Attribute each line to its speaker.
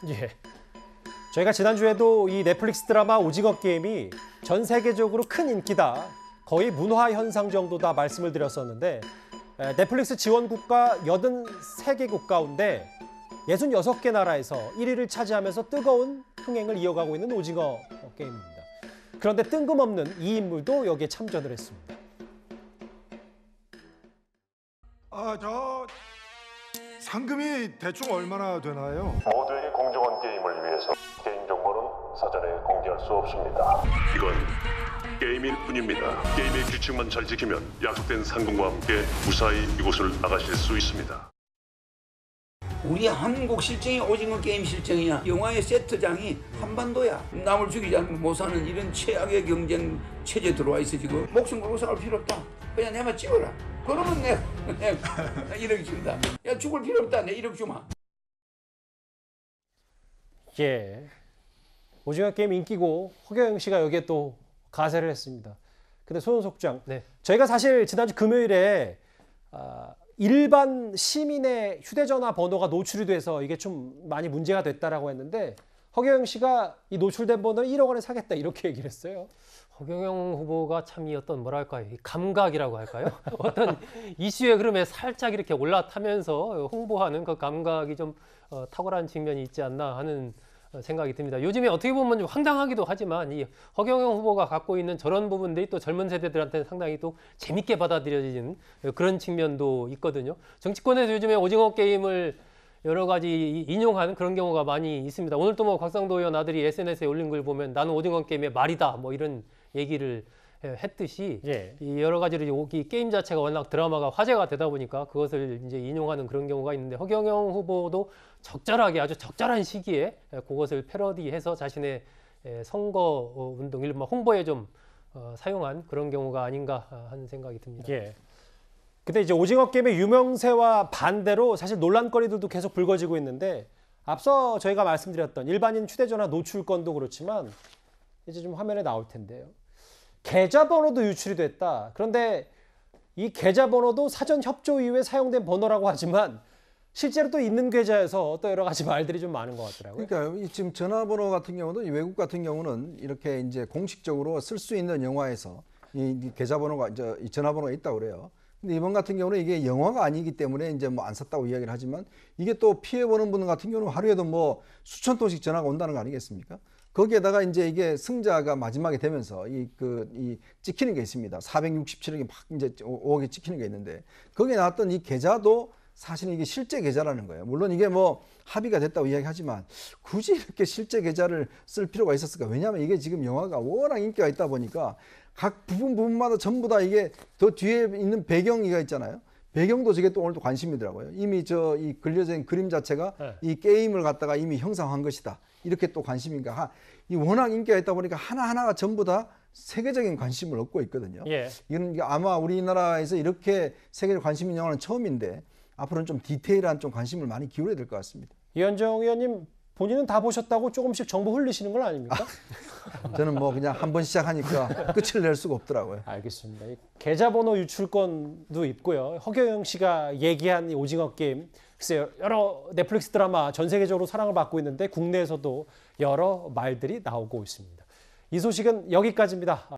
Speaker 1: 예. 저희가 지난주에도 이 넷플릭스 드라마 오징어 게임이 전 세계적으로 큰 인기다. 거의 문화 현상 정도다 말씀을 드렸었는데 넷플릭스 지원 국가 83개국 가운데 66개 나라에서 1위를 차지하면서 뜨거운 흥행을 이어가고 있는 오징어 게임입니다. 그런데 뜬금없는 이 인물도 여기에 참전을 했습니다.
Speaker 2: 저 상금이 대충 얼마나 되나요?
Speaker 3: 모두에게 공정한 게임을 위해서 개인정보는 사전에 공개할 수 없습니다. 이건 게임일 뿐입니다. 게임의 규칙만 잘 지키면 약속된 상금과 함께 무사히 이곳을 나가실 수 있습니다.
Speaker 4: 우리 한국 실정이 오징어 게임 실정이야. 영화의 세트장이 한반도야. 남을 죽이지 않으면 못 사는 이런 최악의 경쟁 체제 들어와 있어 지금. 목숨 걸고 싸울 필요 없다. 그냥 내만 찍어라. 그러면 내가 1억 준다. 야 죽을 필요 없다. 내 1억 주마.
Speaker 1: 예, 오징어 게임 인기고 허경영 씨가 여기에 또 가세를 했습니다. 근데 손은석 장,
Speaker 5: 네.
Speaker 1: 저희가 사실 지난주 금요일에 일반 시민의 휴대전화 번호가 노출이 돼서 이게 좀 많이 문제가 됐다라고 했는데 허경영 씨가 이 노출된 번호를 1억 원에 사겠다 이렇게 얘기를 했어요.
Speaker 5: 허경영 후보가 참 이 어떤 뭐랄까요, 이 감각이라고 할까요? 어떤 이슈의 흐름에 살짝 이렇게 올라타면서 홍보하는 그 감각이 좀 탁월한 측면이 있지 않나 하는 생각이 듭니다. 요즘에 어떻게 보면 좀 황당하기도 하지만 이 허경영 후보가 갖고 있는 저런 부분들이 또 젊은 세대들한테는 상당히 또 재밌게 받아들여지는 그런 측면도 있거든요. 정치권에서 요즘에 오징어 게임을 여러 가지 인용하는 그런 경우가 많이 있습니다. 오늘 또 뭐 곽상도 의원 아들이 SNS에 올린 글 보면 나는 오징어 게임의 말이다 뭐 이런 얘기를 했듯이
Speaker 1: 예.
Speaker 5: 이 여러 가지로 이 게임 자체가 워낙 드라마가 화제가 되다 보니까 그것을 이제 인용하는 그런 경우가 있는데 허경영 후보도 적절하게 아주 적절한 시기에 그것을 패러디해서 자신의 선거 운동, 일반 홍보에 좀 사용한 그런 경우가 아닌가 하는 생각이 듭니다.
Speaker 1: 예. 근데 이제 오징어 게임의 유명세와 반대로 사실 논란거리들도 계속 불거지고 있는데 앞서 저희가 말씀드렸던 일반인 휴대전화 노출 건도 그렇지만 이제 좀 화면에 나올 텐데요. 계좌번호도 유출이 됐다. 그런데 이 계좌번호도 사전 협조 이후에 사용된 번호라고 하지만 실제로 또 있는 계좌에서 또 여러 가지 말들이 좀 많은 것 같더라고요.
Speaker 2: 그러니까 지금 전화번호 같은 경우도 이 외국 같은 경우는 이렇게 이제 공식적으로 쓸 수 있는 영화에서 이 계좌번호가 이 전화번호가 있다고 그래요. 근데 이번 같은 경우는 이게 영화가 아니기 때문에 이제 뭐 안 썼다고 이야기를 하지만 이게 또 피해 보는 분 같은 경우는 하루에도 뭐 수천 통씩 전화가 온다는 거 아니겠습니까? 거기에다가 이제 이게 승자가 마지막에 되면서 이 찍히는 게 있습니다. 467억이 막 이제 5억이 찍히는 게 있는데 거기에 나왔던 이 계좌도 사실은 이게 실제 계좌라는 거예요. 물론 이게 뭐 합의가 됐다고 이야기하지만 굳이 이렇게 실제 계좌를 쓸 필요가 있었을까? 왜냐하면 이게 지금 영화가 워낙 인기가 있다 보니까 각 부분마다 전부 다 이게 더 뒤에 있는 배경이가 있잖아요. 배경도 저게 또 오늘 또 관심이더라고요. 이미 이 그려져 있는 그림 자체가 이 게임을 갖다가 이미 형상화한 것이다. 이렇게 또 관심인가. 이 워낙 인기가 있다 보니까 하나하나가 전부 다 세계적인 관심을 얻고 있거든요.
Speaker 1: 예.
Speaker 2: 이건 아마 우리나라에서 이렇게 세계적 관심 있는 영화는 처음인데 앞으로는 좀 디테일한 좀 관심을 많이 기울여야 될 것 같습니다.
Speaker 1: 이현정 의원님 본인은 다 보셨다고 조금씩 정보 흘리시는 건 아닙니까?
Speaker 2: 저는 뭐 그냥 한번 시작하니까 끝을 낼 수가 없더라고요.
Speaker 1: 알겠습니다. 계좌번호 유출건도 있고요. 허경영 씨가 얘기한 이 오징어 게임, 글쎄요, 여러 넷플릭스 드라마 전 세계적으로 사랑을 받고 있는데 국내에서도 여러 말들이 나오고 있습니다. 이 소식은 여기까지입니다.